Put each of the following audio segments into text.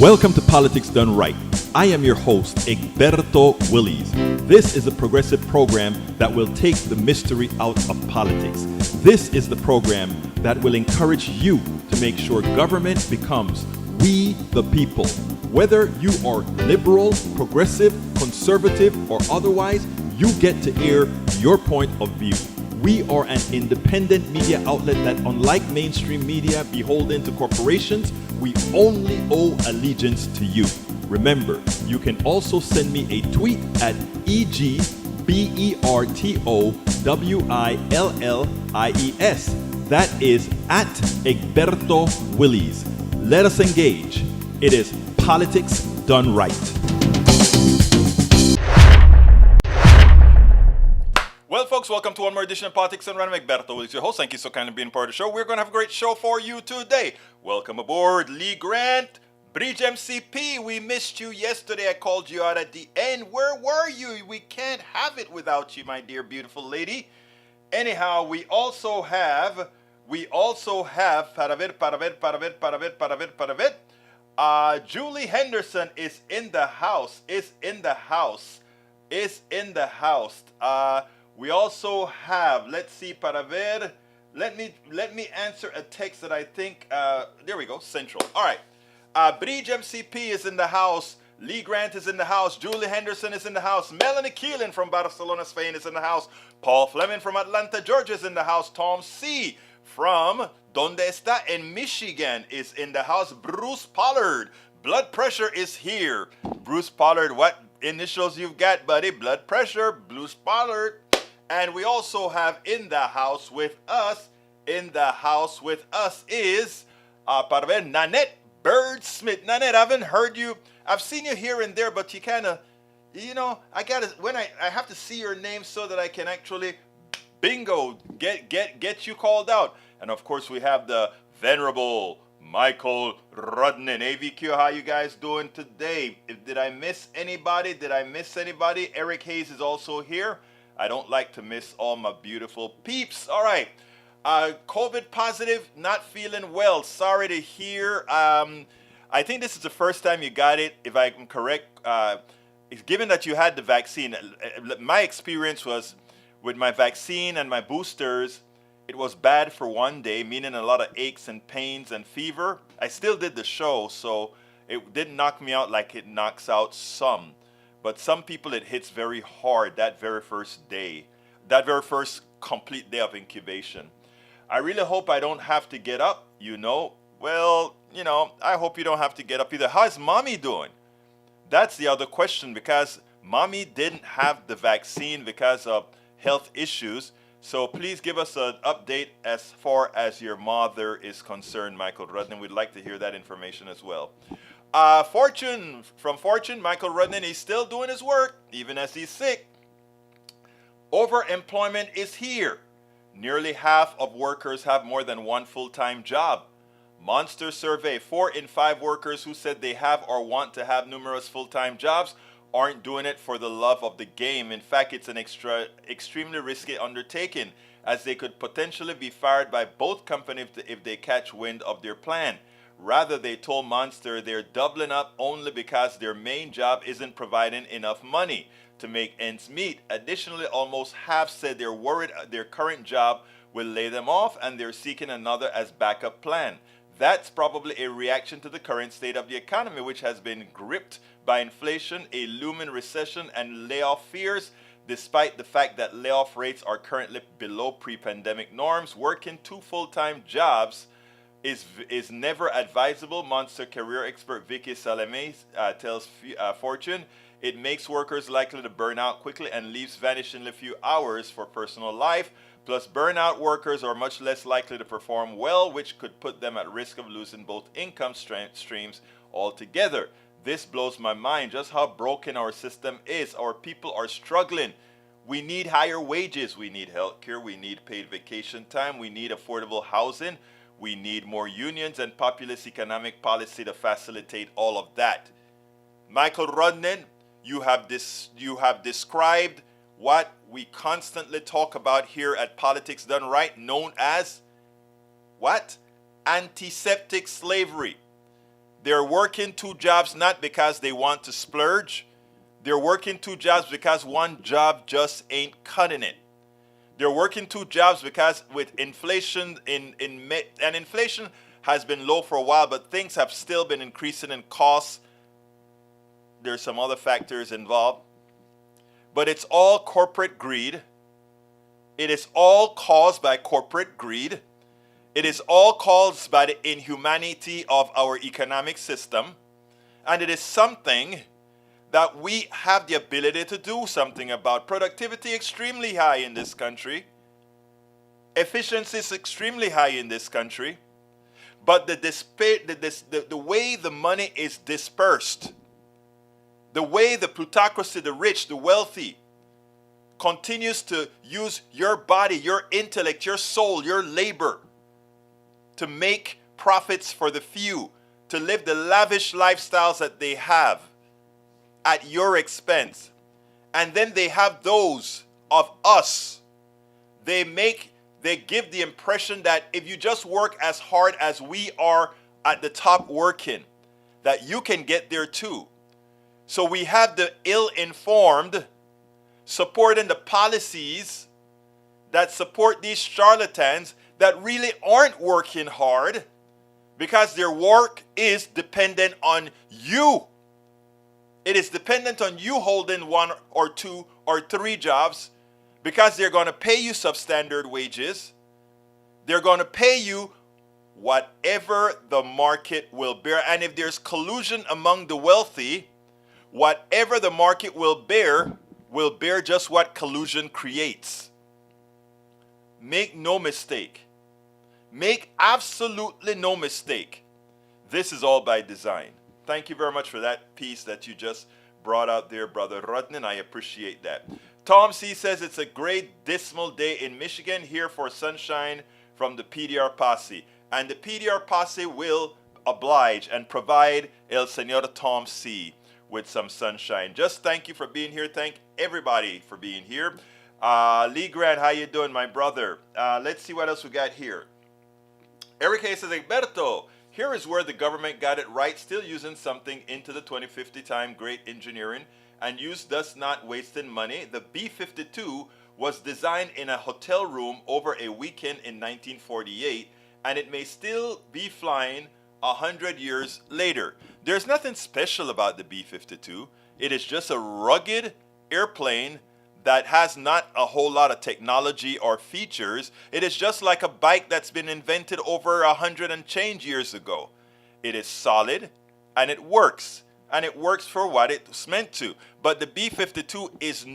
Welcome to Politics Done Right. I am your host, Egberto Willies. This is a progressive program that will take the mystery out of politics. This is the program that will encourage you to make sure government becomes we the people. Whether you are liberal, progressive, conservative, or otherwise, you get to air your point of view. We are an independent media outlet that, unlike mainstream media beholden to corporations, we only owe allegiance to you. Remember, you can also send me a tweet at EGBERTOWILLIES. That is at Egberto Willies. Let us engage. It is Politics Done Right. Well, folks, welcome to one more edition of Politics Done Right. I'm Egberto Willies, your host. Thank you so kindly for being part of the show. We're going to have a great show for you today. Welcome aboard, Lee Grant, Bridge MCP. We missed you yesterday. I called you out at the end. Where were you? We can't have it without you, my dear, beautiful lady. Anyhow, we also have, Julie Henderson is in the house, we also have, let's see, para ver, let me answer a text that I think, there we go, Central. All right, Bridge MCP is in the house, Lee Grant is in the house, Julie Henderson is in the house, Melanie Keelan from Barcelona, Spain is in the house, Paul Fleming from Atlanta, Georgia is in the house, Tom C. from Donde Está in Michigan is in the house, Bruce Pollard, blood pressure is here. Bruce Pollard, what initials you've got, buddy? Blood pressure, Bruce Pollard. And we also have in the house with us is, para ver, Nanette Bird Smith. Nanette, I haven't heard you. I've seen you here and there, but you kind of, I have to see your name so that I can actually, bingo, get you called out. And of course, we have the venerable Michael Rudnin. AVQ, how you guys doing today? Did I miss anybody? Eric Hayes is also here. I don't like to miss all my beautiful peeps. All right. COVID positive, not feeling well. Sorry to hear. I think this is the first time you got it, if I'm correct. Given that you had the vaccine, my experience was with my vaccine and my boosters, it was bad for one day, meaning a lot of aches and pains and fever. I still did the show, so it didn't knock me out like it knocks out some. But some people, it hits very hard that very first complete day of incubation. I really hope I don't have to get up, Well, I hope you don't have to get up either. How's mommy doing? That's the other question, because mommy didn't have the vaccine because of health issues. So please give us an update as far as your mother is concerned, Michael Rudnin. We'd like to hear that information as well. Fortune, Michael Rudnin, he's still doing his work, even as he's sick. Overemployment is here. Nearly half of workers have more than one full-time job. Monster survey, 4 in 5 workers who said they have or want to have numerous full-time jobs aren't doing it for the love of the game. In fact, it's an extremely risky undertaking, as they could potentially be fired by both companies if they catch wind of their plan. Rather, they told Monster they're doubling up only because their main job isn't providing enough money to make ends meet. Additionally, almost half said they're worried their current job will lay them off and they're seeking another as backup plan. That's probably a reaction to the current state of the economy, which has been gripped by inflation, a looming recession, and layoff fears. Despite the fact that layoff rates are currently below pre-pandemic norms, working 2 full-time jobs is never advisable. Monster career expert Vicky Salame tells Fortune it makes workers likely to burn out quickly and leaves vanishingly few hours for personal life. Plus, burnout workers are much less likely to perform well, which could put them at risk of losing both income streams altogether. This blows my mind just how broken our system is. Our people are struggling. We need higher wages. We need health care. We need paid vacation time. We need affordable housing. We need more unions and populist economic policy to facilitate all of that. Michael Rudnin, you have described what we constantly talk about here at Politics Done Right, known as what? Antiseptic slavery. They're working 2 jobs not because they want to splurge. They're working 2 jobs because one job just ain't cutting it. They're working 2 jobs because with inflation and inflation has been low for a while, but things have still been increasing in costs. There's some other factors involved. But it's all corporate greed. It is all caused by corporate greed. It is all caused by the inhumanity of our economic system. And it is something that we have the ability to do something about. Productivity extremely high in this country. Efficiency is extremely high in this country. But the way the money is dispersed, the way the plutocracy, the rich, the wealthy, continues to use your body, your intellect, your soul, your labor to make profits for the few, to live the lavish lifestyles that they have at your expense. And then they have those of us. They give the impression that if you just work as hard as we are at the top working, that you can get there too. So we have the ill-informed supporting the policies that support these charlatans that really aren't working hard because their work is dependent on you. It is dependent on you holding 1 or 2 or 3 jobs because they're going to pay you substandard wages. They're going to pay you whatever the market will bear. And if there's collusion among the wealthy, whatever the market will bear just what collusion creates. Make no mistake. Make absolutely no mistake. This is all by design. Thank you very much for that piece that you just brought out there, Brother Rudnan. I appreciate that. Tom C. says it's a great dismal day in Michigan, here for sunshine from the PDR posse. And the PDR posse will oblige and provide El Señor Tom C. with some sunshine. Just thank you for being here. Thank everybody for being here. Lee Grant, how you doing, my brother? Let's see what else we got here. Eric A. says, Egberto, here is where the government got it right, still using something into the 2050 time, great engineering, and use thus not wasting money. The B-52 was designed in a hotel room over a weekend in 1948, and it may still be flying 100 years later. There's nothing special about the B-52. It is just a rugged airplane that has not a whole lot of technology or features. It is just like a bike that's been invented over 100 and change years ago. It is solid and it works. And it works for what it's meant to. But the B-52 is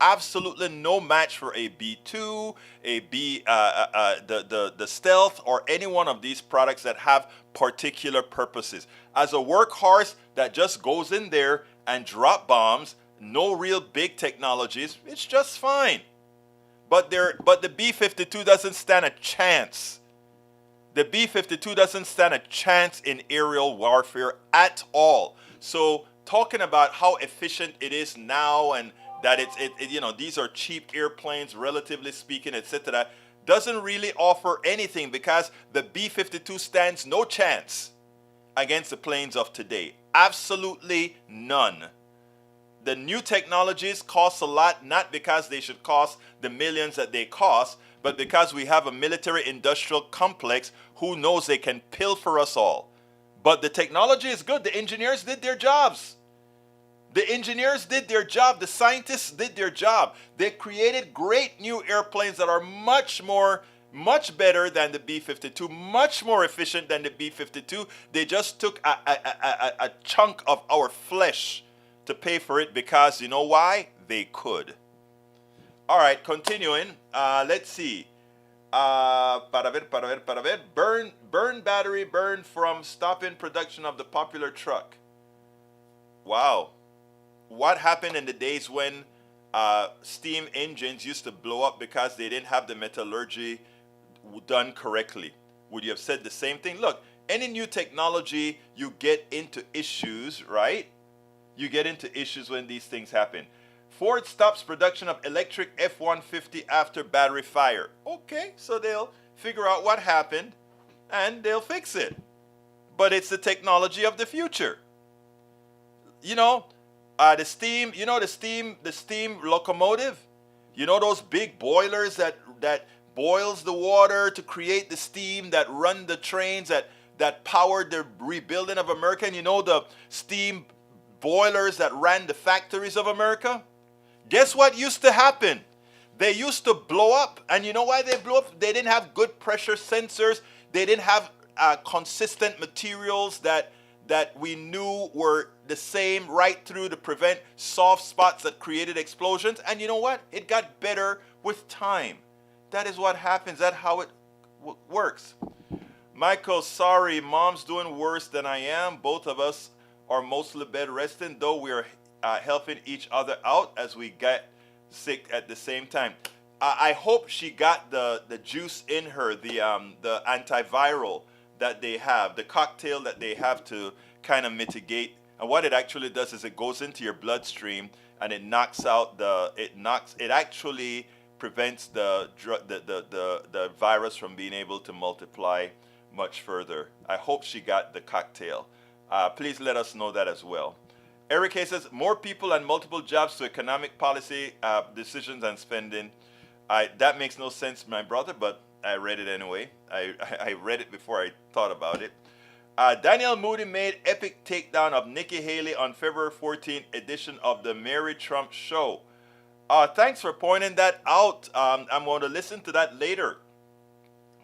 absolutely no match for a B-2, the Stealth, or any one of these products that have particular purposes. As a workhorse that just goes in there and drop bombs, no real big technologies, it's just fine. But the B-52 doesn't stand a chance. The B-52 doesn't stand a chance in aerial warfare at all. So talking about how efficient it is now and that these are cheap airplanes, relatively speaking, etc., doesn't really offer anything because the B-52 stands no chance against the planes of today. Absolutely none. The new technologies cost a lot, not because they should cost the millions that they cost, but because we have a military-industrial complex who knows they can pilfer us all. But the technology is good. The engineers did their jobs. The engineers did their job. The scientists did their job. They created great new airplanes that are much better than the B-52, much more efficient than the B-52. They just took a chunk of our flesh to pay for it because, you know why? They could. All right, continuing. Let's see. Para ver. Burn battery burned from stopping production of the popular truck. Wow. What happened in the days when steam engines used to blow up because they didn't have the metallurgy done correctly? Would you have said the same thing? Look, any new technology, you get into issues, right? You get into issues when these things happen. Ford stops production of electric F-150 after battery fire. Okay, so they'll figure out what happened and they'll fix it. but it's the technology of the future. You know, the steam. You know the steam locomotive. You know those big boilers that boils the water to create the steam that run the trains that powered the rebuilding of America. And you know the steam boilers that ran the factories of America. Guess what used to happen? They used to blow up, and you know why they blew up? They didn't have good pressure sensors. They didn't have consistent materials that we knew were the same right through to prevent soft spots that created explosions. And you know what? It got better with time. That is what happens. That's how it works. Michael, sorry, mom's doing worse than I am. Both of us are mostly bed resting, though we are helping each other out as we get sick at the same time. I hope she got the juice in her, the antiviral that they have, the cocktail that they have to kind of mitigate. And what it actually does is it goes into your bloodstream and it knocks out it actually prevents the virus from being able to multiply much further. I hope she got the cocktail. Please let us know that as well. Eric Hayes says, more people and multiple jobs to economic policy decisions and spending. That makes no sense, my brother, but I read it anyway. I read it before I thought about it. Daniel Moody made epic takedown of Nikki Haley on February 14th edition of the Mary Trump Show. Thanks for pointing that out. I'm going to listen to that later.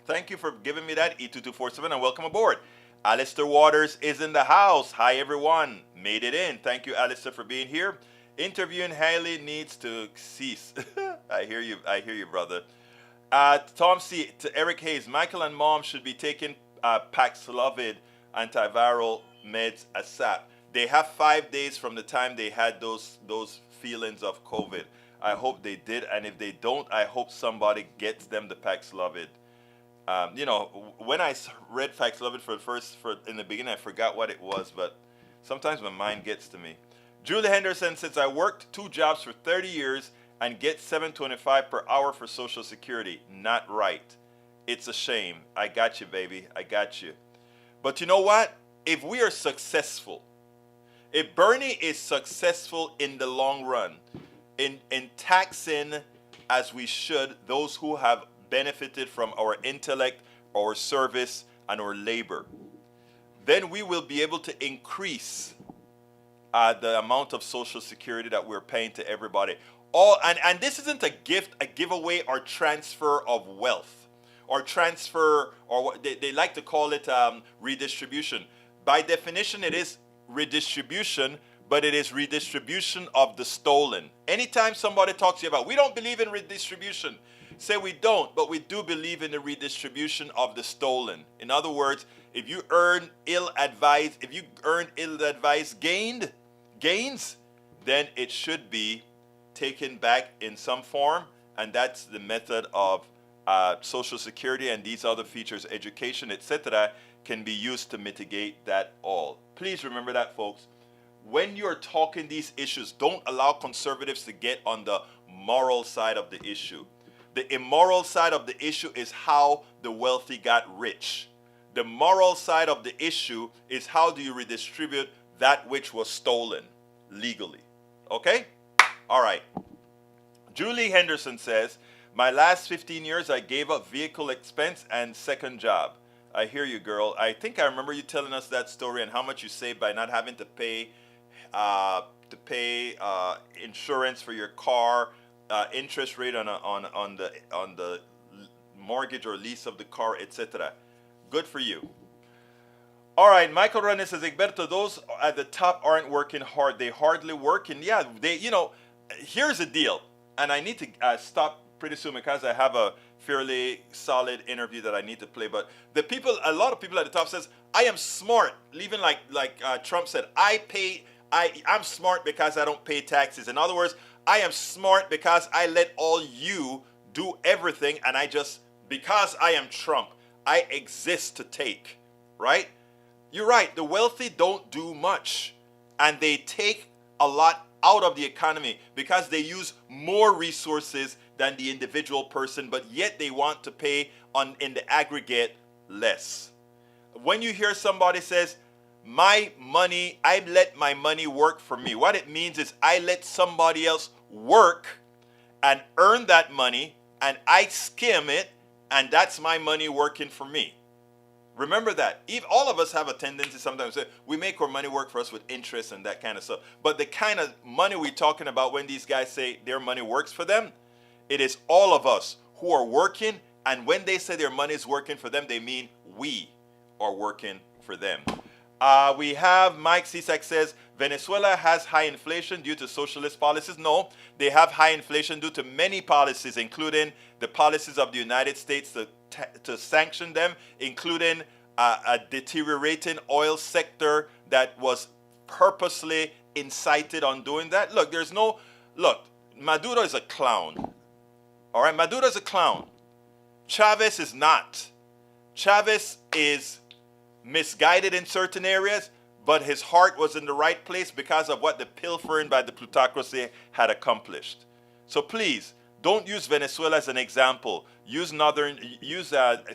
Thank you for giving me that, E2247, and welcome aboard. Alistair Waters is in the house. Hi, everyone. Made it in. Thank you, Alistair, for being here. Interviewing Haley needs to cease. I hear you, brother. Tom C. To Eric Hayes, Michael and Mom should be taking Paxlovid antiviral meds ASAP. They have 5 days from the time they had those feelings of COVID. I hope they did, and if they don't, I hope somebody gets them the Paxlovid. When I read Paxlovid in the beginning, I forgot what it was, but sometimes my mind gets to me. Julie Henderson says, I worked 2 jobs for 30 years and get $7.25 per hour for Social Security. Not right. It's a shame. I got you, baby. I got you. But you know what? If we are successful, if Bernie is successful in the long run, in taxing as we should those who have benefited from our intellect, our service, and our labor, then we will be able to increase the amount of Social Security that we're paying to everybody. And this isn't a gift, a giveaway, or transfer of wealth, or transfer, or what they like to call it, redistribution. By definition, it is redistribution, but it is redistribution of the stolen. Anytime somebody talks to you about, we don't believe in redistribution, say we don't, but we do believe in the redistribution of the stolen. In other words, if you earn ill-advised gains, then it should be taken back in some form, and that's the method of Social Security and these other features, education, etc., can be used to mitigate that all. Please remember that, folks. When you're talking these issues, don't allow conservatives to get on the moral side of the issue. The immoral side of the issue is how the wealthy got rich. The moral side of the issue is how do you redistribute that which was stolen legally. Okay? All right. Julie Henderson says, my last 15 years I gave up vehicle expense and second job. I hear you, girl. I think I remember you telling us that story and how much you saved by not having to pay insurance for your car, interest rate on the mortgage or lease of the car, etc. Good for you. All right, Michael Rennes says, Egberto, those at the top aren't working hard. They hardly work. And yeah, here's the deal. And I need to stop pretty soon because I have a fairly solid interview that I need to play. But a lot of people at the top says, I am smart. Even like Trump said, I'm smart because I don't pay taxes. In other words, I am smart because I let all you do everything. And because I am Trump, I exist to take, right? You're right. The wealthy don't do much, and they take a lot out of the economy because they use more resources than the individual person, but yet they want to pay in the aggregate less. When you hear somebody says, my money, I let my money work for me, what it means is I let somebody else work and earn that money and I skim it, and that's my money working for me. Remember that. All of us have a tendency sometimes to say we make our money work for us with interest and that kind of stuff. But the kind of money we're talking about when these guys say their money works for them, it is all of us who are working. And when they say their money is working for them, they mean we are working for them. We have Mike Cisak says Venezuela has high inflation due to socialist policies. No, they have high inflation due to many policies, including the policies of the United States to sanction them, including a deteriorating oil sector that was purposely incited on doing that. Look, Maduro is a clown. All right, Maduro is a clown. Chavez is not. Chavez is misguided in certain areas, but his heart was in the right place because of what the pilfering by the plutocracy had accomplished. So please, don't use Venezuela as an example. Use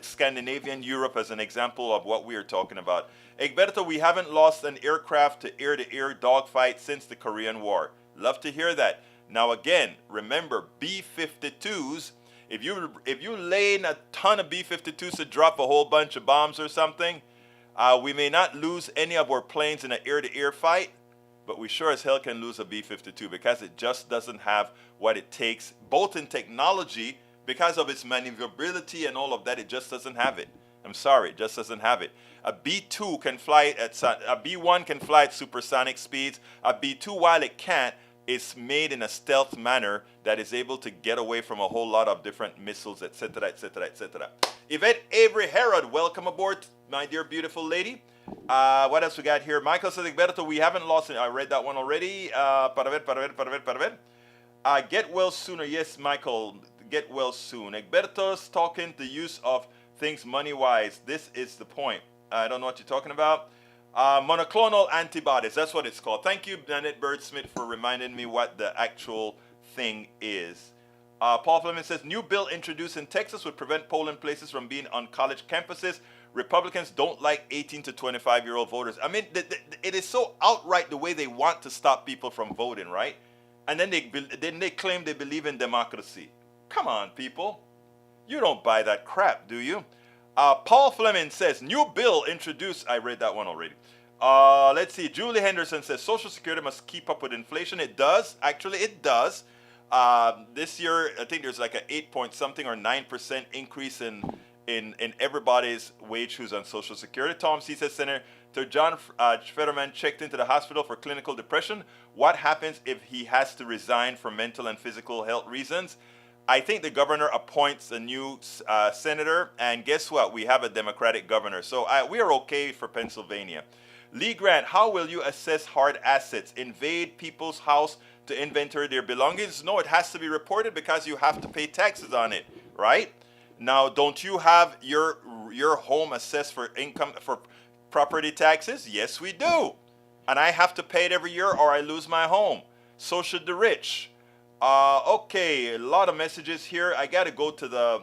Scandinavian Europe as an example of what we are talking about. Egberto, we haven't lost an aircraft to air dogfight since the Korean War. Love to hear that. Now again, remember B-52s. If you lay in a ton of B-52s to drop a whole bunch of bombs or something, we may not lose any of our planes in an air-to-air fight, but we sure as hell can lose a B-52 because it just doesn't have what it takes, both in technology, because of its maneuverability and all of that, it just doesn't have it. I'm sorry, it just doesn't have it. A B-2 can fly a B-1 can fly at supersonic speeds. A B-2, while it can't, is made in a stealth manner that is able to get away from a whole lot of different missiles, etc., etc., etc. Yvette Avery Herod, welcome aboard, my dear beautiful lady. What else we got here? Michael says, Egberto, we haven't lost it. I read that one already. Para ver. Get well sooner. Yes, Michael, get well soon. Egberto's talking the use of things money-wise. This is the point. I don't know what you're talking about. Monoclonal antibodies, that's what it's called. Thank you, Nanette Birdsmith, for reminding me what the actual thing is. Paul Fleming says, new bill introduced in Texas would prevent polling places from being on college campuses. Republicans don't like 18 to 25-year-old voters. I mean, it is so outright the way they want to stop people from voting, right? And then they claim they believe in democracy. Come on, people. You don't buy that crap, do you? Paul Fleming says, new bill introduced. I read that one already. Let's see. Julie Henderson says, Social Security must keep up with inflation. It does. Actually, it does. This year, I think there's like an 8 point something or 9% increase in everybody's wage who's on Social Security. Tom C says, Senator John Fetterman checked into the hospital for clinical depression. What happens if he has to resign for mental and physical health reasons? I think the governor appoints a new senator, and guess what? We have a Democratic governor. So we are okay for Pennsylvania. Lee Grant, how will you assess hard assets? Invade people's house to inventory their belongings? No, it has to be reported because you have to pay taxes on it, right? Now, don't you have your home assessed for income, for property taxes? Yes, we do. And I have to pay it every year or I lose my home. So should the rich. Okay, a lot of messages here. I gotta go to the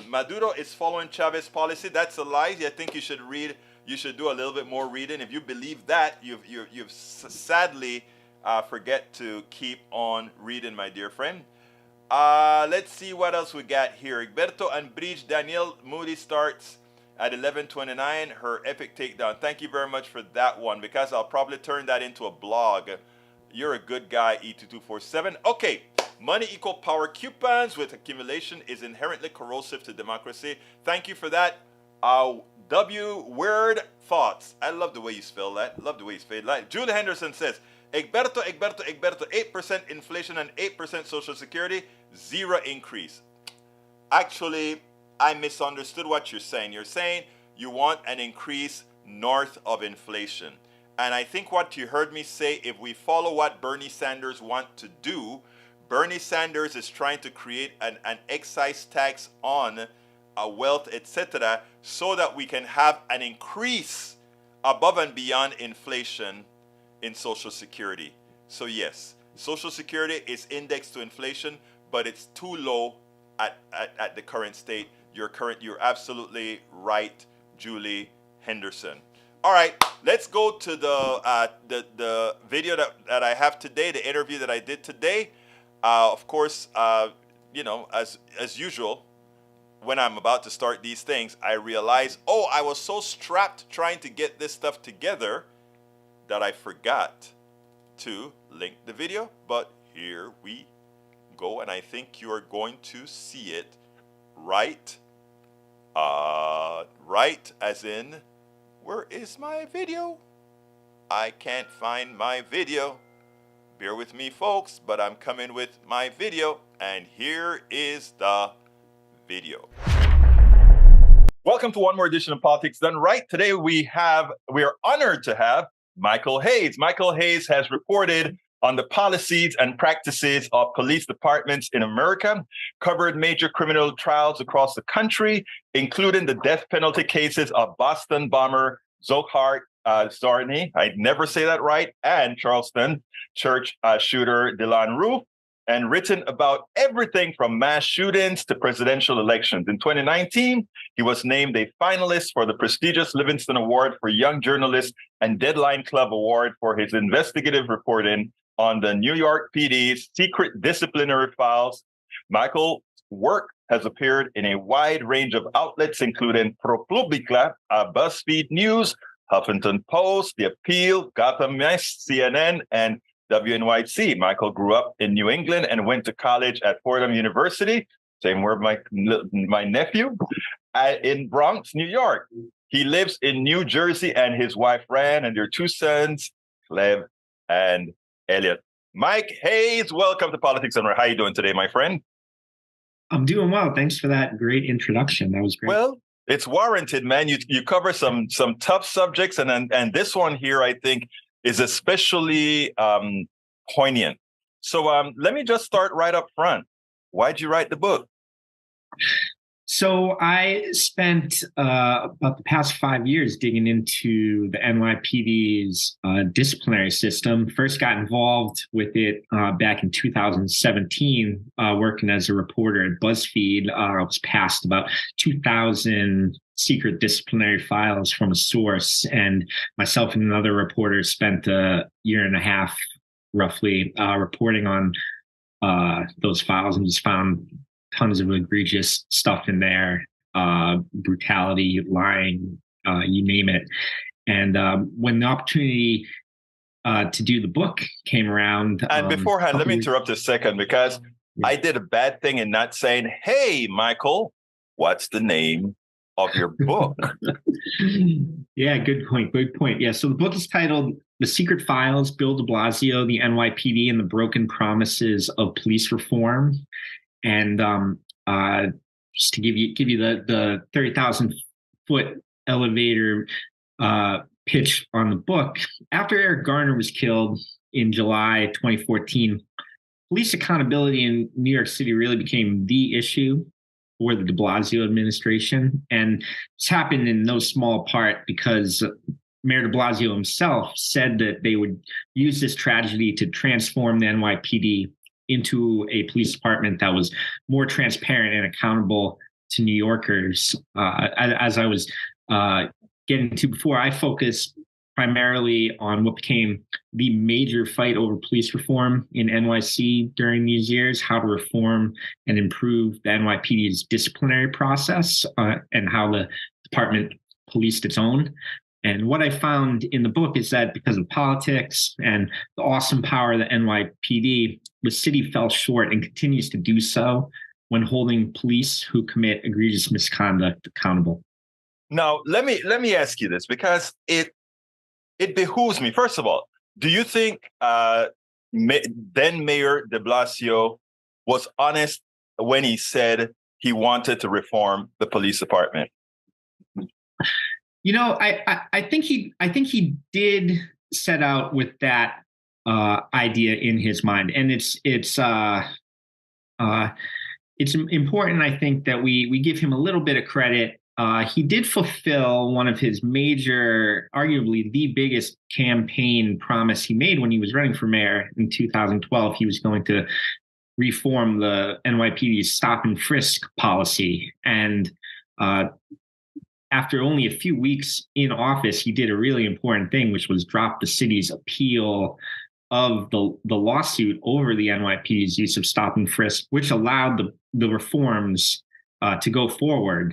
Maduro is following Chavez policy. That's a lie. I think you should read. You should do a little bit more reading. If you believe that, you've sadly forget to keep on reading, my dear friend. Let's see what else we got here. Egberto and Bridge Danielle Moody starts at 11:29. Her epic takedown. Thank you very much for that one because I'll probably turn that into a blog. You're a good guy, E2247. Okay, money equal power. Coupons with accumulation is inherently corrosive to democracy. Thank you for that. W Word Thoughts. I love the way you spell that. Love the way you spell that. Julie Henderson says, Egberto, 8% inflation and 8% Social Security, 0 increase. Actually, I misunderstood what you're saying. You're saying you want an increase north of inflation. And I think what you heard me say, if we follow what Bernie Sanders want to do, Bernie Sanders is trying to create an excise tax on wealth, etc., so that we can have an increase above and beyond inflation in Social Security. So yes, Social Security is indexed to inflation, but it's too low at the current state. You're absolutely right, Julie Henderson. All right, let's go to the video that I have today, the interview that I did today. Of course, as usual, when I'm about to start these things, I realize, oh, I was so strapped trying to get this stuff together that I forgot to link the video. But here we go, and I think you are going to see it right. Right as in, where is my video? I can't find my video. Bear with me, folks, but I'm coming with my video, and here is the video. Welcome to one more edition of Politics Done Right. Today we are honored to have Michael Hayes. Michael Hayes has reported on the policies and practices of police departments in America, covered major criminal trials across the country, including the death penalty cases of Boston bomber Zohar Zarni, I never say that right, and Charleston church shooter Dylann Roof, and written about everything from mass shootings to presidential elections. In 2019, he was named a finalist for the prestigious Livingston Award for Young Journalist and Deadline Club Award for his investigative reporting on the New York PD's secret disciplinary files. Michael's work has appeared in a wide range of outlets, including ProPublica, BuzzFeed News, Huffington Post, The Appeal, Gotham Mess, CNN, and WNYC. Michael grew up in New England and went to college at Fordham University, same where my nephew, in Bronx, New York. He lives in New Jersey, and his wife, Ran, and their two sons, Cleve and Elliot. Mike Hayes, welcome to Politics Done Right. How are you doing today, my friend? I'm doing well. Thanks for that great introduction. That was great. Well, it's warranted, man. You cover some tough subjects, and this one here, I think, is especially poignant. So let me just start right up front. Why'd you write the book? So I spent about the past 5 years digging into the NYPD's disciplinary system. First got involved with it back in 2017, working as a reporter at BuzzFeed. I was passed about 2,000 secret disciplinary files from a source, and myself and another reporter spent a year and a half, roughly, reporting on those files, and just found tons of egregious stuff in there, brutality, lying, you name it. And when the opportunity to do the book came around. And beforehand, let me interrupt a second, because I did a bad thing in not saying, hey, Michael, what's the name of your book? Yeah, good point. Good point. Yeah. So the book is titled The Secret Files, Bill de Blasio, the NYPD, and the Broken Promises of Police Reform. And just to give you the 30,000 foot elevator pitch on the book, after Eric Garner was killed in July 2014, police accountability in New York City really became the issue for the de Blasio administration. And this happened in no small part because Mayor de Blasio himself said that they would use this tragedy to transform the NYPD into a police department that was more transparent and accountable to New Yorkers. As I was getting to before, I focused primarily on what became the major fight over police reform in NYC during these years, how to reform and improve the NYPD's disciplinary process, and how the department policed its own. And what I found in the book is that because of politics and the awesome power of the NYPD, the city fell short and continues to do so when holding police who commit egregious misconduct accountable. Now, let me ask you this, because it behooves me. First of all, do you think then Mayor de Blasio was honest when he said he wanted to reform the police department? You know, I think he did set out with that idea in his mind, and it's important, I think, that we give him a little bit of credit. He did fulfill one of his major, arguably the biggest campaign promise he made when he was running for mayor in 2012. He was going to reform the NYPD's stop and frisk policy, and uh, after only a few weeks in office, he did a really important thing, which was drop the city's appeal of the lawsuit over the NYPD's use of stop and frisk, which allowed the reforms to go forward.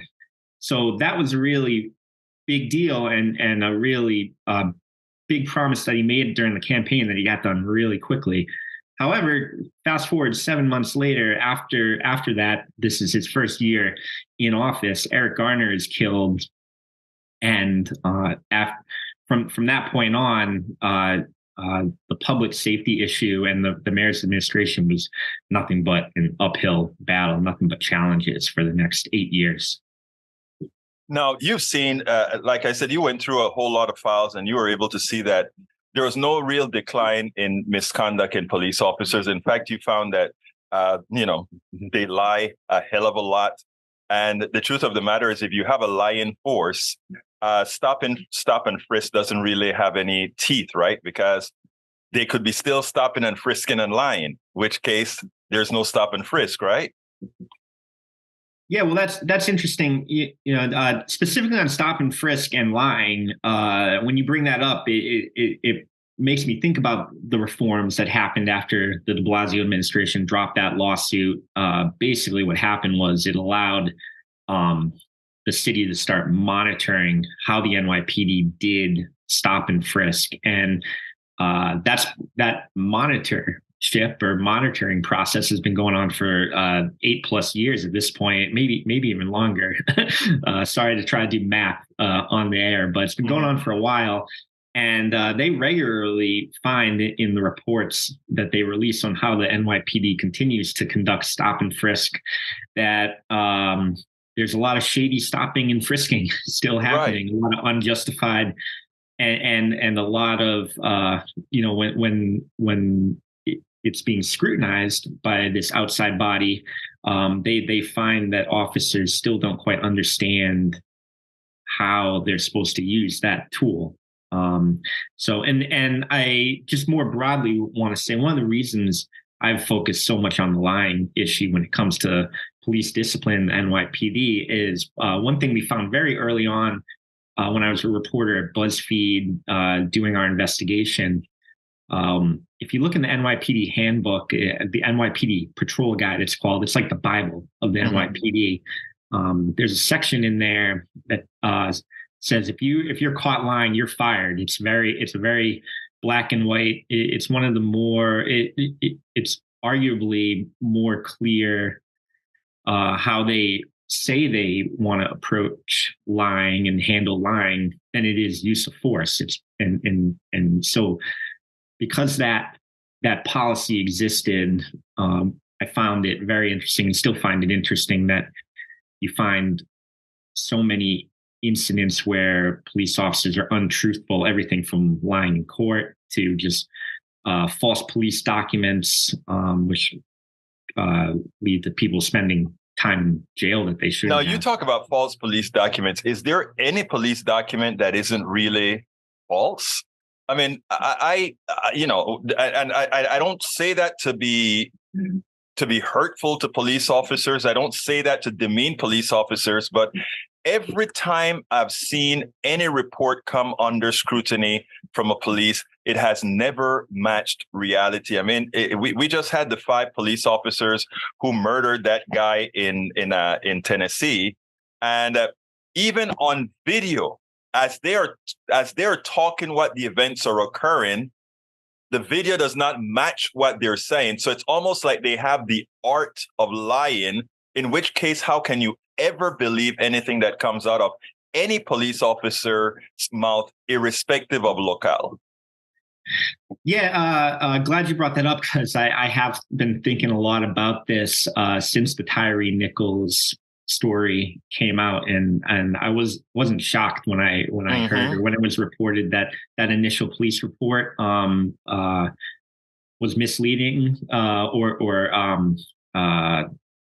So that was a really big deal, and a really big promise that he made during the campaign that he got done really quickly. However, fast forward 7 months later, after that, this is his first year in office. Eric Garner is killed, and from that point on, the public safety issue and the mayor's administration was nothing but an uphill battle, nothing but challenges for the next 8 years. Now, you've seen, like I said, you went through a whole lot of files and you were able to see that there was no real decline in misconduct in police officers. In fact, you found that, they lie a hell of a lot. And the truth of the matter is, if you have a lying force, stop and frisk doesn't really have any teeth, right? Because they could be still stopping and frisking and lying, which case there's no stop and frisk, right? Yeah, well, that's interesting. Specifically on stop and frisk and lying. When you bring that up, it makes me think about the reforms that happened after the De Blasio administration dropped that lawsuit. Basically, what happened was it allowed the city to start monitoring how the NYPD did stop and frisk, and that monitoring process has been going on for 8+ years at this point, maybe even longer. Sorry to try to do math on the air, but it's been going on for a while. And they regularly find in the reports that they release on how the NYPD continues to conduct stop and frisk that there's a lot of shady stopping and frisking still happening, right. A lot of unjustified, and a lot of when it's being scrutinized by this outside body, they find that officers still don't quite understand how they're supposed to use that tool. And I just more broadly want to say one of the reasons I've focused so much on the lying issue when it comes to police discipline and NYPD is one thing we found very early on when I was a reporter at BuzzFeed doing our investigation. If you look in the NYPD handbook, the NYPD patrol guide, it's like the Bible of the NYPD. There's a section in there that says if you're caught lying, you're fired. It's a very black and white. It's one of the more it's arguably more clear how they say they want to approach lying and handle lying than it is use of force. And so because that policy existed, I found it very interesting and still find it interesting that you find so many incidents where police officers are untruthful, everything from lying in court to just false police documents, which lead to people spending time in jail that they shouldn't. Now, you talk about false police documents. Is there any police document that isn't really false? I mean, I don't say that to be hurtful to police officers. I don't say that to demean police officers, but every time I've seen any report come under scrutiny from a police, it has never matched reality. I mean, we just had the 5 police officers who murdered that guy in Tennessee, and even on video, as they're talking what the events are occurring, the video does not match what they're saying. So it's almost like they have the art of lying, in which case, how can you ever believe anything that comes out of any police officer's mouth, irrespective of locale? Yeah, glad you brought that up, because I have been thinking a lot about this since the Tyree Nichols story came out, and I wasn't shocked when I heard, or when it was reported that initial police report was misleading or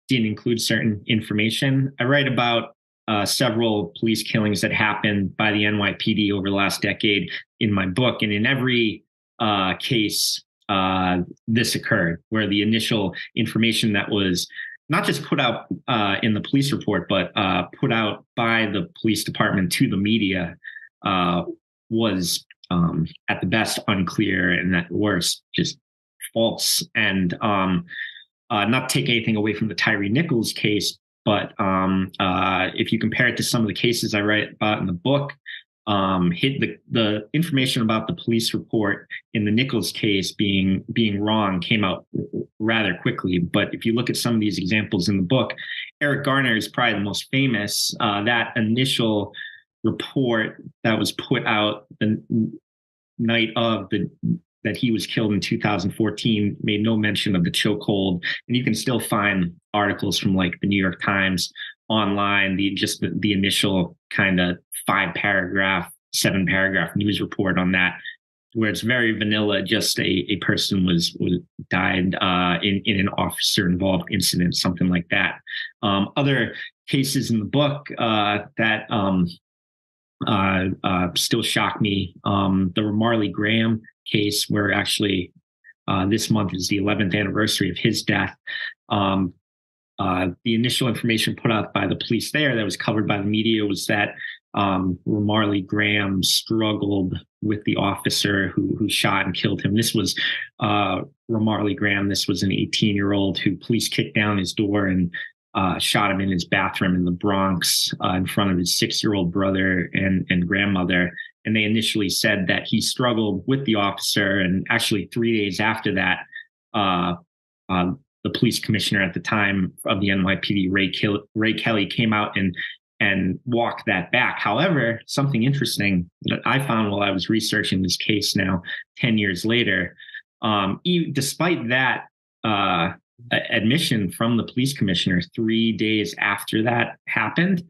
didn't include certain information. I write about several police killings that happened by the NYPD over the last decade in my book, and in every case this occurred, where the initial information that was not just put out in the police report, but put out by the police department to the media was at the best unclear and at worst just false. And not take anything away from the Tyree Nichols case, but if you compare it to some of the cases I write about in the book, hit the information about the police report in the Nichols case being wrong came out rather quickly. But if you look at some of these examples in the book, Eric Garner is probably the most famous. That initial report that was put out the night of that he was killed in 2014 made no mention of the chokehold, and you can still find articles from like the New York Times online, the initial kind of 7-paragraph news report on that, where it's very vanilla. Just a person was died in an officer involved incident, something like that. Other cases in the book that still shock me. The Marley Graham case, where actually this month is the 11th anniversary of his death. The initial information put out by the police there that was covered by the media was that Marley Graham struggled with the officer who shot and killed him. This was Marley Graham. This was an 18-year-old who police kicked down his door and shot him in his bathroom in the Bronx in front of his 6-year-old brother and grandmother. And they initially said that he struggled with the officer. And actually 3 days after that, the police commissioner at the time of the NYPD, Ray Kelly, came out and walked that back. However, something interesting that I found while I was researching this case now, 10 years later, despite that admission from the police commissioner 3 days after that happened,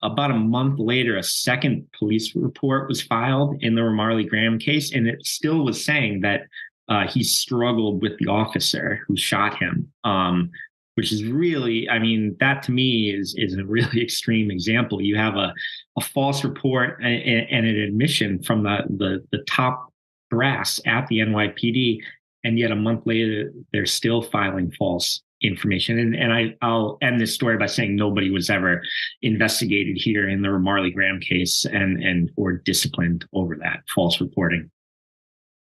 about a month later, a second police report was filed in the Marley Graham case, and it still was saying that he struggled with the officer who shot him, which is really, I mean, that to me is a really extreme example. You have a false report and an admission from the top brass at the NYPD, and yet a month later, they're still filing false information. And I'll end this story by saying nobody was ever investigated here in the Marley Graham case and or disciplined over that false reporting.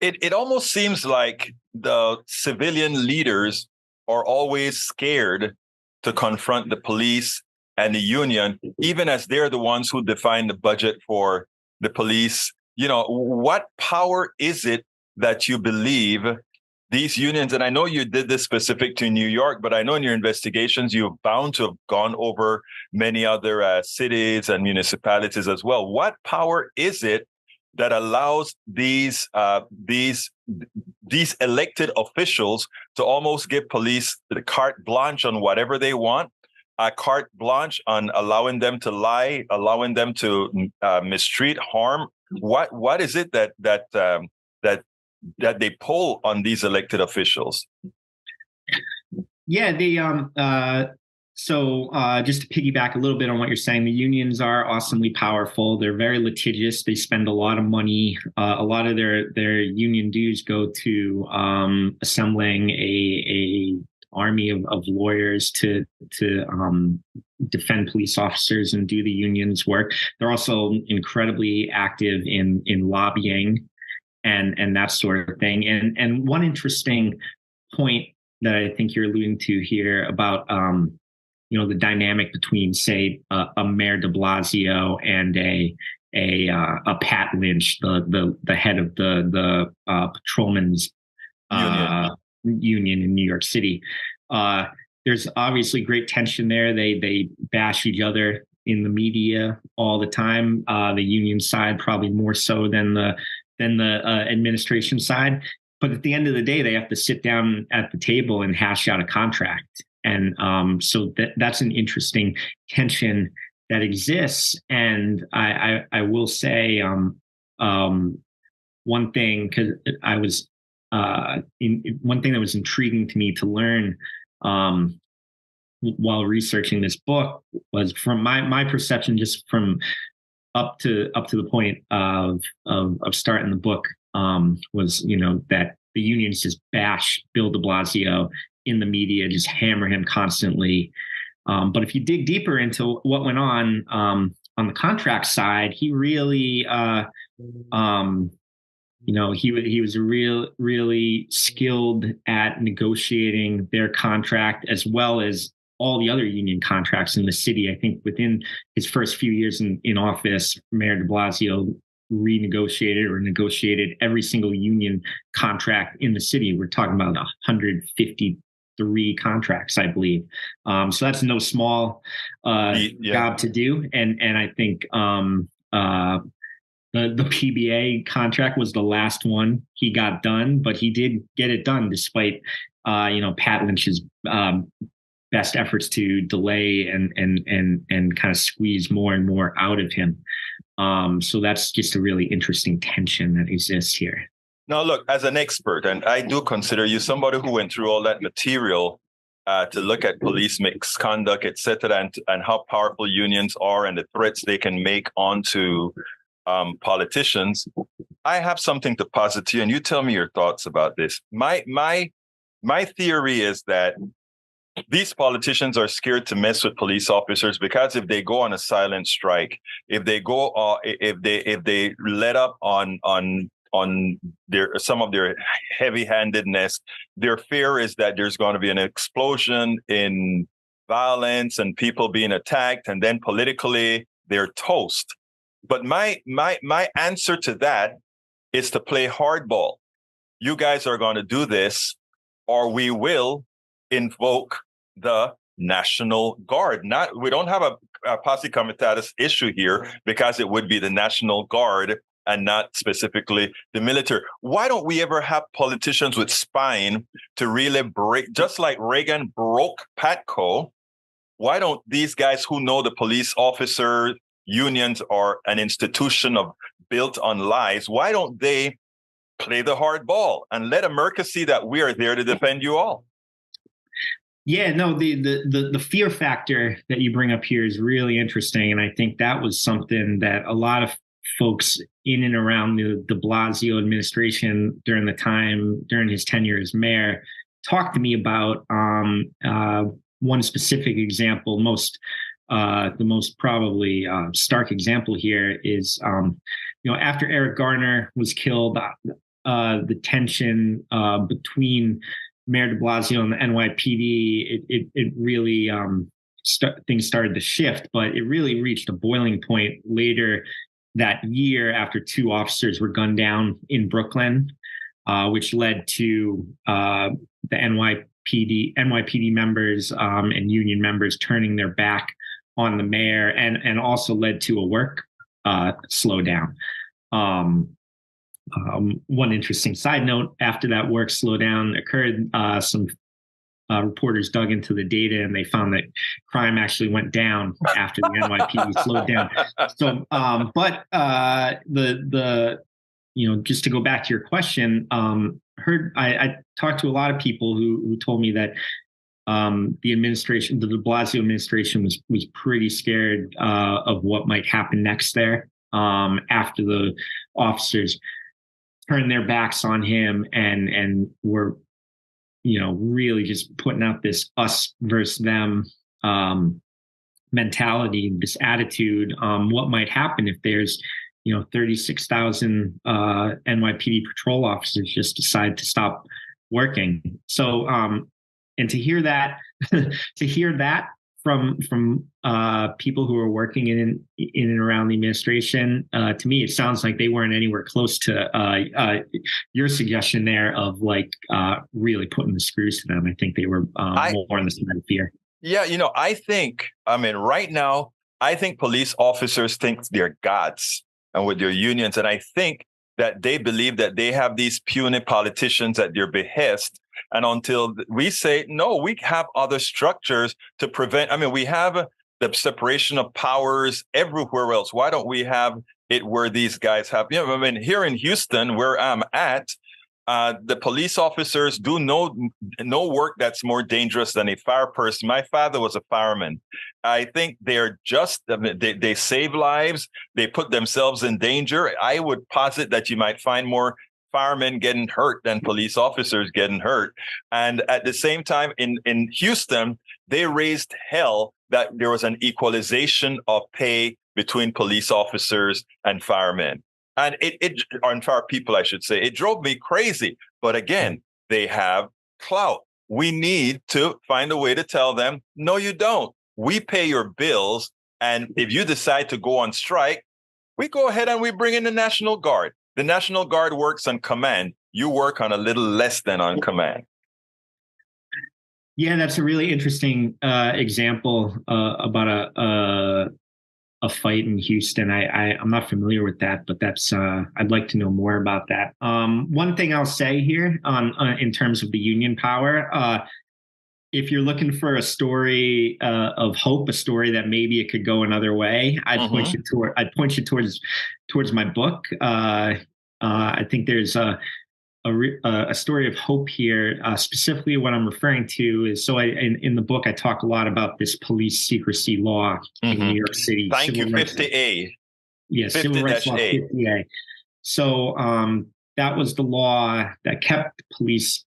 It almost seems like the civilian leaders are always scared to confront the police and the union, even as they're the ones who define the budget for the police. You know, what power is it that you believe these unions, and I know you did this specific to New York, but I know in your investigations, you're bound to have gone over many other cities and municipalities as well. What power is it that allows these elected officials to almost give police the carte blanche on whatever they want, a carte blanche on allowing them to lie, allowing them to mistreat, harm? What is it that they pull on these elected officials? Yeah, so just to piggyback a little bit on what you're saying, the unions are awesomely powerful. They're very litigious. They spend a lot of money. A lot of their union dues go to assembling a army of lawyers to defend police officers and do the union's work. They're also incredibly active in lobbying and that sort of thing. And one interesting point that I think you're alluding to here about the dynamic between, say, a Mayor de Blasio and a Pat Lynch, the head of the patrolmen's union in New York City. There's obviously great tension there. They bash each other in the media all the time. The union side probably more so than the administration side. But at the end of the day, they have to sit down at the table and hash out a contract. And so that's an interesting tension that exists. And I will say one thing, because I was one thing that was intriguing to me to learn while researching this book was from my perception, just from up to the point of starting the book, was that the unions just bash Bill de Blasio in the media just hammer him constantly. But if you dig deeper into what went on the contract side, he really, he was really skilled at negotiating their contract as well as all the other union contracts in the city. I think within his first few years in office, Mayor de Blasio renegotiated or negotiated every single union contract in the city. We're talking about 153 contracts, I believe. So that's no small job to do. And I think the PBA contract was the last one he got done, but he did get it done despite Pat Lynch's best efforts to delay and kind of squeeze more and more out of him. So that's just a really interesting tension that exists here. Now, look, as an expert, and I do consider you somebody who went through all that material to look at police misconduct, et cetera, and how powerful unions are and the threats they can make onto politicians. I have something to posit to you, and you tell me your thoughts about this. My theory is that these politicians are scared to mess with police officers because if they go on a silent strike, if they let up on some of their heavy-handedness, their fear is that there's going to be an explosion in violence and people being attacked, and then politically they're toast. But my answer to that is to play hardball. You guys are going to do this, or we will invoke the National Guard. We don't have a posse comitatus issue here because it would be the National Guard and not specifically the military. Why don't we ever have politicians with spine to really break, just like Reagan broke Patco? Why don't these guys who know the police officer unions are an institution built on lies, why don't they play the hard ball and let America see that we are there to defend you all? Yeah, no, the fear factor that you bring up here is really interesting. And I think that was something that a lot of folks in and around the de Blasio administration during his tenure as mayor talked to me about. One specific example, the most probably stark example here is, after Eric Garner was killed, the tension between Mayor de Blasio and the NYPD, it really things started to shift, but it really reached a boiling point later that year after two officers were gunned down in Brooklyn, which led to the NYPD members and union members turning their back on the mayor, and also led to a work slowdown. One interesting side note, after that work slowdown occurred, some reporters dug into the data and they found that crime actually went down after the NYPD slowed down. So, just to go back to your question, I talked to a lot of people who told me that the administration, the de Blasio administration, was pretty scared of what might happen next there after the officers turned their backs on him and were, really just putting out this us versus them mentality, this attitude. What might happen if there's 36,000 NYPD patrol officers just decide to stop working? So, and to hear that, from people who are working in and around the administration, to me, it sounds like they weren't anywhere close to your suggestion there of really putting the screws to them. I think they were more on the side of fear. Yeah, right now, I think police officers think they're gods and with their unions. And I think that they believe that they have these puny politicians at their behest. And until we say, no, we have other structures to prevent. We have the separation of powers everywhere else. Why don't we have it where these guys have, here in Houston, where I'm at, the police officers do no work that's more dangerous than a fire person. My father was a fireman. I think they're just, they save lives. They put themselves in danger. I would posit that you might find more firemen getting hurt than police officers getting hurt. And at the same time, in Houston, they raised hell that there was an equalization of pay between police officers and firemen. And on fire people, I should say, it drove me crazy. But again, they have clout. We need to find a way to tell them, no, you don't. We pay your bills. And if you decide to go on strike, we go ahead and we bring in the National Guard. The National Guard works on command. You work on a little less than on command. Yeah, that's a really interesting example about a fight in Houston. I'm not familiar with that, but that's I'd like to know more about that. One thing I'll say here on in terms of the Union power, if you're looking for a story of hope, a story that maybe it could go another way, I'd point you towards my book. I think there's a story of hope here. Specifically, what I'm referring to is in the book I talk a lot about this police secrecy law in New York City. Thank you, 50A. Yeah, Civil Rights Law 50A. So that was the law that kept police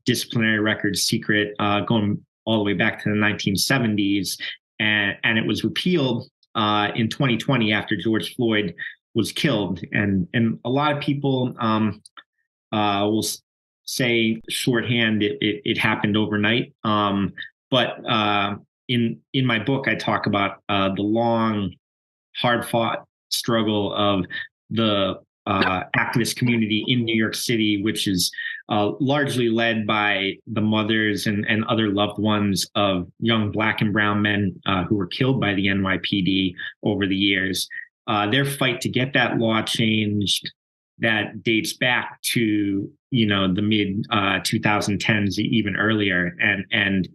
disciplinary records secret going all the way back to the 1970s, and it was repealed in 2020 after George Floyd was killed, and a lot of people will say shorthand it happened overnight, but in my book I talk about the long, hard-fought struggle of the activist community in New York City, which is largely led by the mothers and other loved ones of young Black and brown men who were killed by the NYPD over the years. Their fight to get that law changed that dates back to the mid 2010s, even earlier, and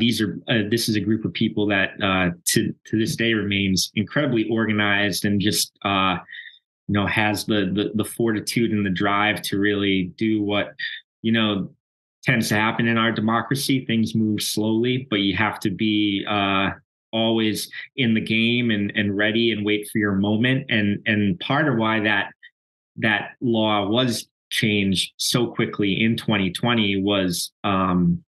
this is a group of people that to this day remains incredibly organized and just has the fortitude and the drive to really do what tends to happen in our democracy. Things move slowly, but you have to be always in the game and ready and wait for your moment. And part of why that law was changed so quickly in 2020 was the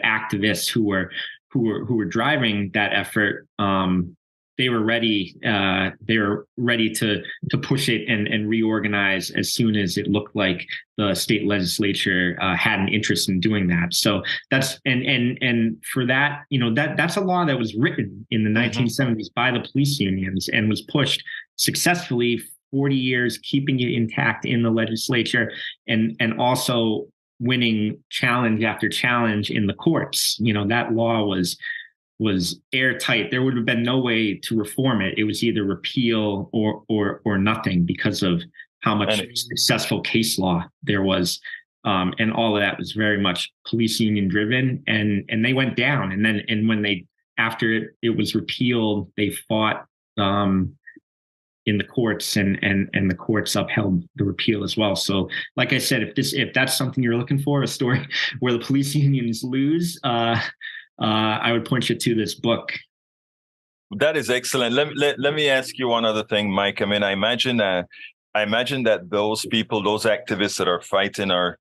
activists who were driving that effort. They were ready. They were ready to push it and reorganize as soon as it looked like the state legislature had an interest in doing that. So that's and for that, that's a law that was written in the 1970s by the police unions and was pushed successfully 40 years, keeping it intact in the legislature, and also winning challenge after challenge in the courts. That law was airtight. There would have been no way to reform it. It was either repeal or nothing because of how much successful case law there was. And all of that was very much police union driven, and they went down. And when after it was repealed, they fought in the courts, and the courts upheld the repeal as well. So, like I said, if that's something you're looking for, a story where the police unions lose, I would point you to this book. That is excellent. Let me ask you one other thing, Mike. I mean, I imagine that those people, those activists that are fighting are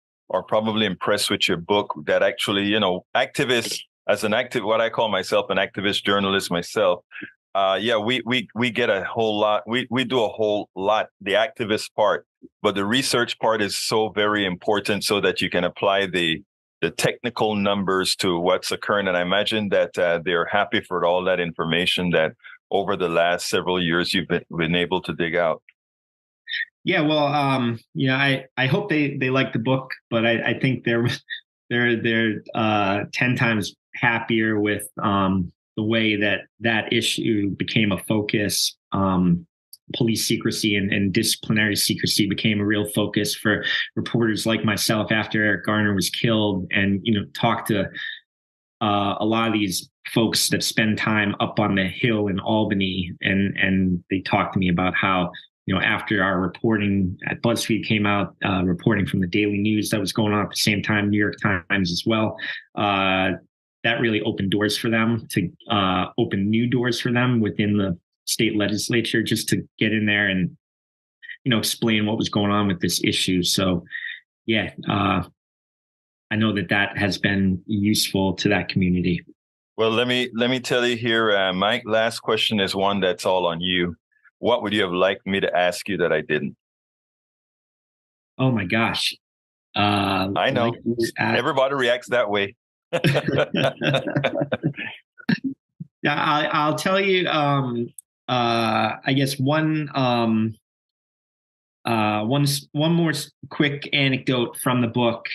probably impressed with your book. That actually, activists, as what I call myself, an activist journalist myself. We get a whole lot. We do a whole lot, the activist part, but the research part is so very important so that you can apply the technical numbers to what's occurring. And I imagine that they're happy for all that information that over the last several years you've been able to dig out. Yeah, well, I hope they like the book, but I think they're 10 times happier with the way that issue became a focus. Police secrecy and disciplinary secrecy became a real focus for reporters like myself after Eric Garner was killed, and talk to a lot of these folks that spend time up on the Hill in Albany, and they talked to me about how after our reporting at BuzzFeed came out, reporting from the Daily News that was going on at the same time, New York Times as well, that really opened doors for them, to open new doors for them within the state legislature, just to get in there and explain what was going on with this issue. So yeah, I know that has been useful to that community. Well, let me tell you here, Mike. Last question is one that's all on you. What would you have liked me to ask you that I didn't? Oh my gosh. I know Like this at everybody reacts that way. Yeah, I'll tell you. I guess one more quick anecdote from the book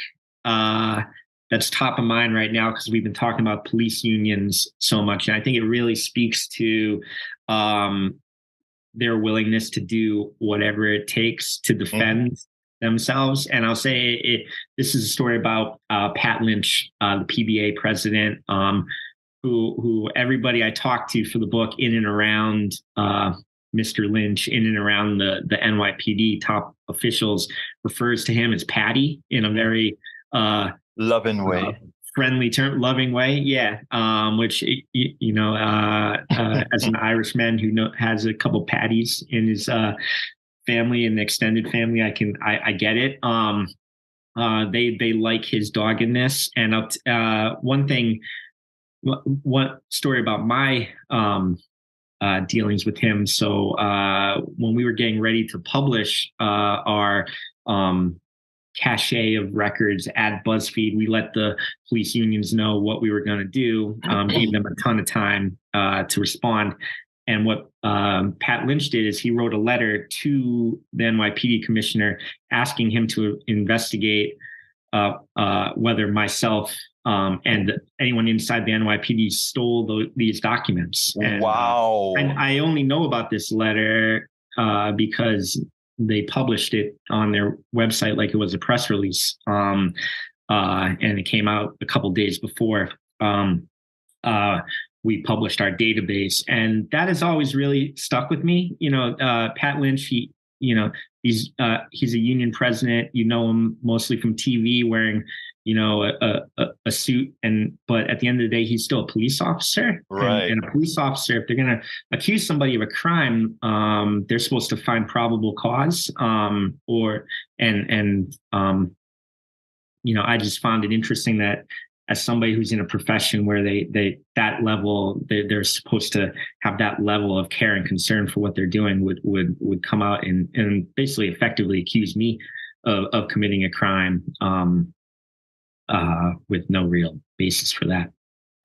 uh, that's top of mind right now because we've been talking about police unions so much, and I think it really speaks to um, their willingness to do whatever it takes to defend themselves. And I'll say this is a story about Pat Lynch, the PBA president, who everybody I talked to for the book in and around Mr. Lynch, in and around the NYPD top officials, refers to him as Patty in a very loving way. Friendly term, loving way, yeah. Which as an Irishman who has a couple Patties in his family and extended family, I get it. They like his doggedness, and one story about my dealings with him. So when we were getting ready to publish our cache of records at BuzzFeed, we let the police unions know what we were going to do, gave them a ton of time to respond. And what Pat Lynch did is he wrote a letter to the NYPD commissioner asking him to investigate whether myself and anyone inside the NYPD stole these documents. And, wow. And I only know about this letter because they published it on their website like it was a press release. And it came out a couple days before we published our database. And that has always really stuck with me. Pat Lynch, he's a union president. You know him mostly from TV wearing, a suit, but at the end of the day, he's still a police officer. Right. And a police officer, if they're going to accuse somebody of a crime, they're supposed to find probable cause. I just found it interesting that as somebody who's in a profession where they're supposed to have that level of care and concern for what they're doing would come out and basically effectively accuse me of committing a crime with no real basis for that.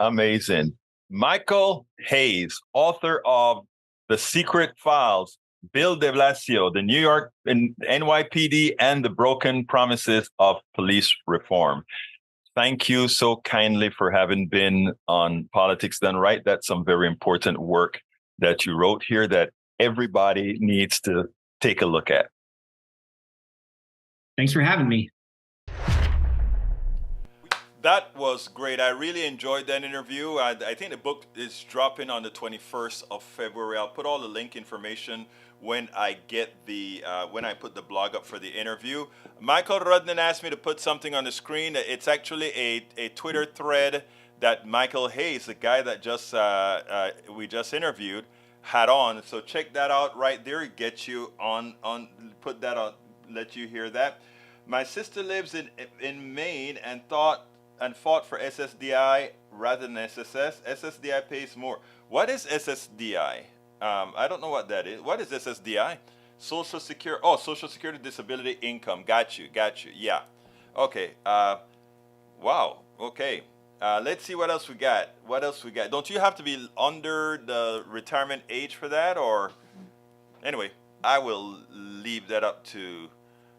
Amazing. Michael Hayes, author of The Secret Files, Bill de Blasio, the New York and NYPD, and the Broken Promises of Police Reform. Thank you so kindly for having been on Politics Done Right. That's some very important work that you wrote here that everybody needs to take a look at. Thanks for having me. That was great. I really enjoyed that interview. I think the book is dropping on the 21st of February. I'll put all the link information when I get when I put the blog up for the interview. Michael Rudnan asked me to put something on the screen. It's actually a Twitter thread that Michael Hayes, the guy that we just interviewed, had on. So check that out right there. It gets you on put that on, let you hear that. My sister lives in Maine and fought for SSDI rather than SSS. SSDI pays more. What is SSDI? I don't know what that is. What is SSDI? Social Security Disability Income. Got you. Yeah. Okay. Wow. Okay. Let's see what else we got. Don't you have to be under the retirement age for that? Or anyway, I will leave that up to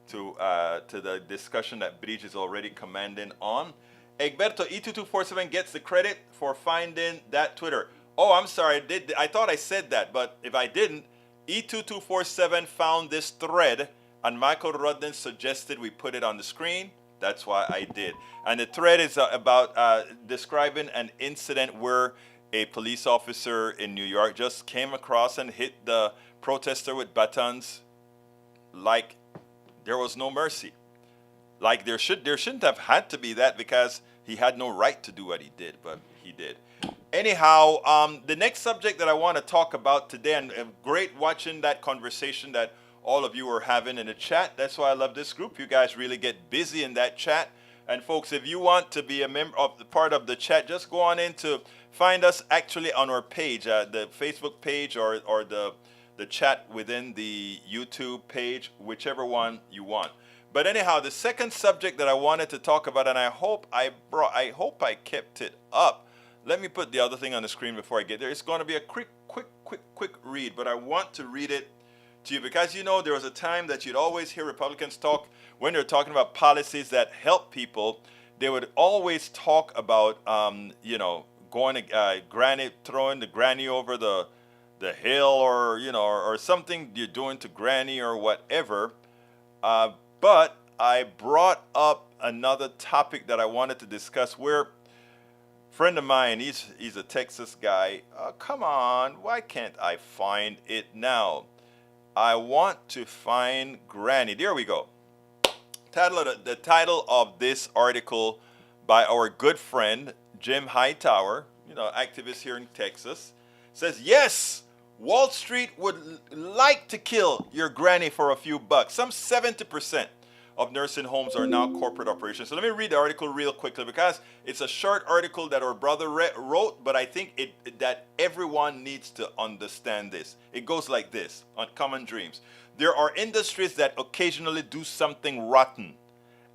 the discussion that Bridge is already commanding on. Egberto E2247 gets the credit for finding that Twitter. Oh, I'm sorry. I thought I said that, but if I didn't, E2247 found this thread, and Michael Rudden suggested we put it on the screen. That's why I did. And the thread is about describing an incident where a police officer in New York just came across and hit the protester with batons like there was no mercy. Like there shouldn't have had to be that, because he had no right to do what he did, but he did. Anyhow, the next subject that I want to talk about today, and great watching that conversation that all of you are having in the chat. That's why I love this group. You guys really get busy in that chat. And folks, if you want to be a member of the part of the chat, just go on in to find us actually on our page, the Facebook page or the chat within the YouTube page, whichever one you want. But anyhow, the second subject that I wanted to talk about, and I hope I kept it up. Let me put the other thing on the screen before I get there. It's going to be a quick read, but I want to read it to you because there was a time that you'd always hear Republicans talk when they're talking about policies that help people. They would always talk about going to granny, throwing the granny over the hill, or something you're doing to granny or whatever. But I brought up another topic that I wanted to discuss where a friend of mine, he's a Texas guy. Come on, why can't I find it now? I want to find granny. There we go. The title of this article by our good friend Jim Hightower, activist here in Texas, says, yes, Wall Street would like to kill your granny for a few bucks. Some 70% of nursing homes are now corporate operations. So let me read the article real quickly because it's a short article that our brother wrote, but I think that everyone needs to understand this. It goes like this on Common Dreams. There are industries that occasionally do something rotten.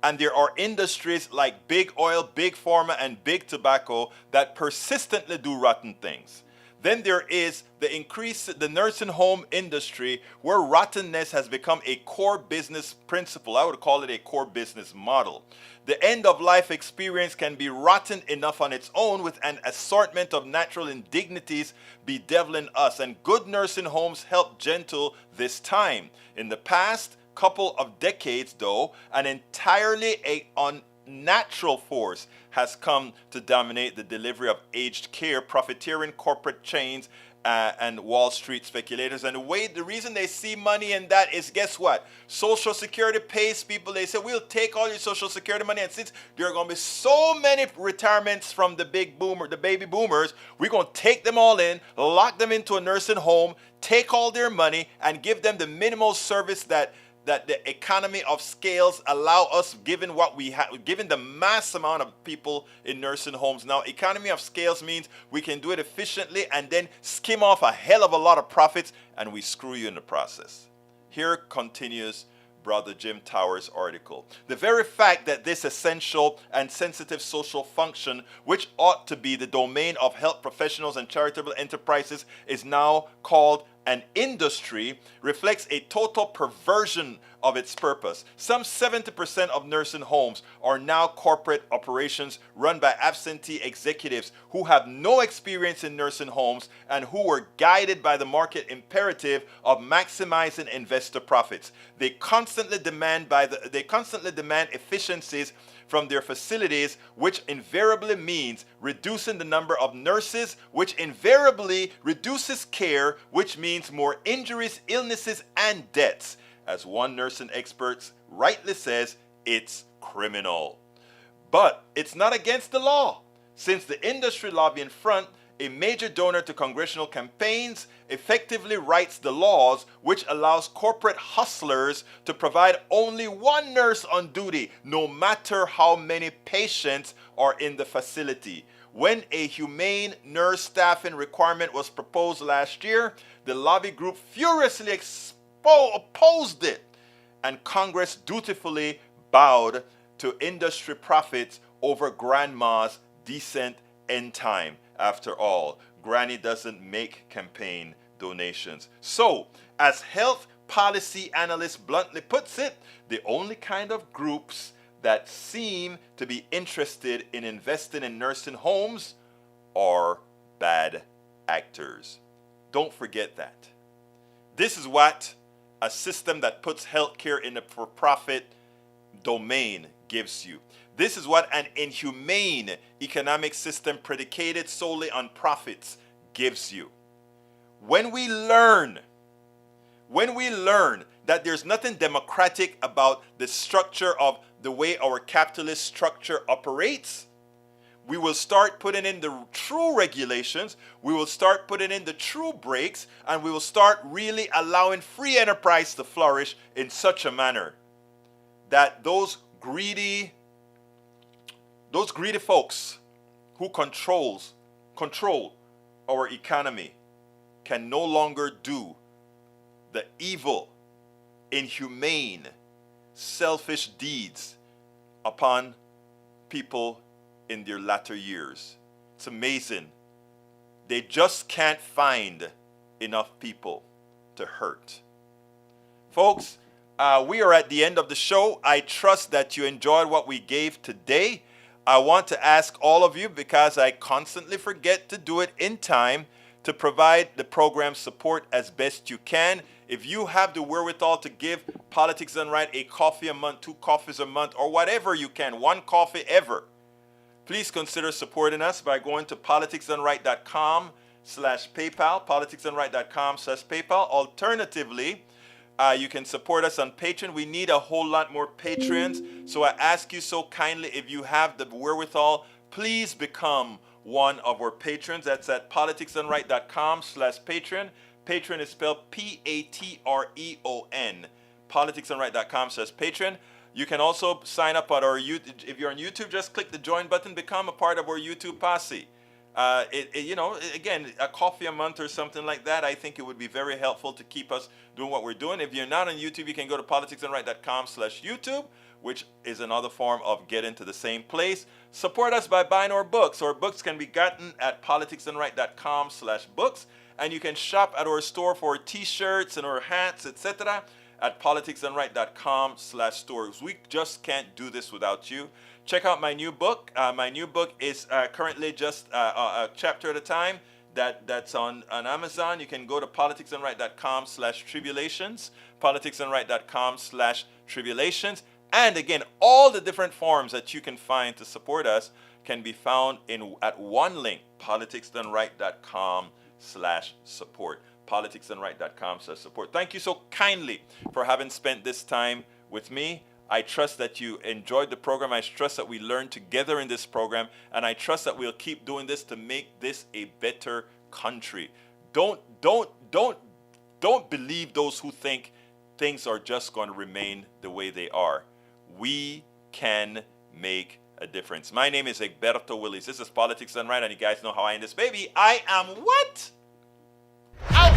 And there are industries like big oil, big pharma, and big tobacco that persistently do rotten things. Then there is the nursing home industry where rottenness has become a core business principle. I would call it a core business model. The end of life experience can be rotten enough on its own with an assortment of natural indignities bedeviling us. And good nursing homes help gentle this time. In the past couple of decades, though, an entirely unnatural force has come to dominate the delivery of aged care, profiteering corporate chains and Wall Street speculators. And the reason they see money in that is, guess what? Social Security pays people. They say, we'll take all your Social Security money. And since there are going to be so many retirements from the baby boomers, we're going to take them all in, lock them into a nursing home, take all their money, and give them the minimal service that the economy of scales allow us, given what we have, given the mass amount of people in nursing homes. Now, economy of scales means we can do it efficiently and then skim off a hell of a lot of profits, and we screw you in the process. Here continues Brother Jim Towers' article. The very fact that this essential and sensitive social function, which ought to be the domain of health professionals and charitable enterprises, is now called an industry, reflects a total perversion of its purpose. Some 70% of nursing homes are now corporate operations run by absentee executives who have no experience in nursing homes and who were guided by the market imperative of maximizing investor profits. They constantly demand efficiencies from their facilities, which invariably means reducing the number of nurses, which invariably reduces care, which means more injuries, illnesses, and deaths. As one nursing expert rightly says, it's criminal. But it's not against the law, since the industry lobbying front, a major donor to congressional campaigns, effectively writes the laws which allows corporate hustlers to provide only one nurse on duty, no matter how many patients are in the facility. When a humane nurse staffing requirement was proposed last year, the lobby group furiously opposed it, and Congress dutifully bowed to industry profits over grandma's decent end time. After all, Granny doesn't make campaign donations. So, as health policy analyst bluntly puts it, the only kind of groups that seem to be interested in investing in nursing homes are bad actors. Don't forget that. This is what a system that puts healthcare in the for-profit domain gives you. This is what an inhumane economic system predicated solely on profits gives you. When we learn that there's nothing democratic about the structure of the way our capitalist structure operates, We will start putting in the true regulations. We will start putting in the true breaks, and we will start really allowing free enterprise to flourish in such a manner that those greedy folks who control our economy can no longer do the evil, inhumane, selfish deeds upon people in their latter years. It's amazing. They just can't find enough people to hurt. Folks, we are at the end of the show. I trust that you enjoyed what we gave today. I want to ask all of you, because I constantly forget to do it in time, to provide the program support as best you can. If you have the wherewithal to give Politics Done Right a coffee a month, 2 coffees a month, or whatever you can, 1 coffee ever, please consider supporting us by going to politicsdoneright.com/PayPal, politicsdoneright.com/PayPal. Alternatively, you can support us on Patreon. We need a whole lot more patrons, so I ask you so kindly, if you have the wherewithal, please become one of our patrons. That's at politicsdoneright.com/Patreon. Patreon is spelled Patreon. politicsdoneright.com/Patreon. You can also sign up at our YouTube. If you're on YouTube, just click the join button, become a part of our YouTube posse. Again, a coffee a month or something like that, I think it would be very helpful to keep us doing what we're doing. If you're not on YouTube, you can go to politicsdoneright.com/YouTube, which is another form of getting to the same place. Support us by buying our books. Our books can be gotten at politicsdoneright.com/books, and you can shop at our store for t-shirts and our hats, etc. at politicsdoneright.com/stores. We just can't do this without you. Check out my new book. My new book is currently just a chapter at a time. That's on Amazon. You can go to politicsdoneright.com/tribulations, politicsdoneright.com/tribulations. And again, all the different forms that you can find to support us can be found at one link, politicsdoneright.com/support. politicsdoneright.com/support. Thank you so kindly for having spent this time with me. I trust that you enjoyed the program. I trust that we learned together in this program, and I trust that we'll keep doing this to make this a better country. Don't believe those who think things are just going to remain the way they are. We can make a difference. My name is Egberto Willis. This is Politics Done Right, and you guys know how I end this baby. I am what? Out!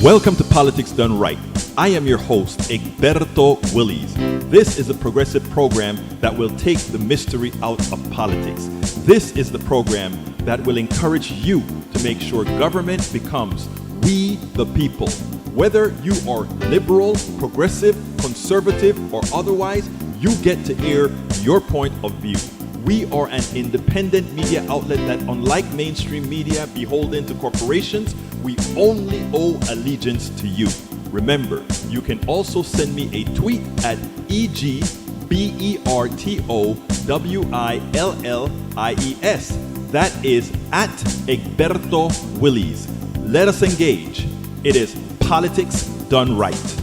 Welcome to Politics Done Right. I am your host, Egberto Willis. This is a progressive program that will take the mystery out of politics. This is the program that will encourage you to make sure government becomes we the people. Whether you are liberal, progressive, conservative, or otherwise, you get to air your point of view. We are an independent media outlet that, unlike mainstream media beholden to corporations, we only owe allegiance to you. Remember, you can also send me a tweet at EGBERTOWILLIES. That is at Egberto Willis. Let us engage. It is Politics Done Right.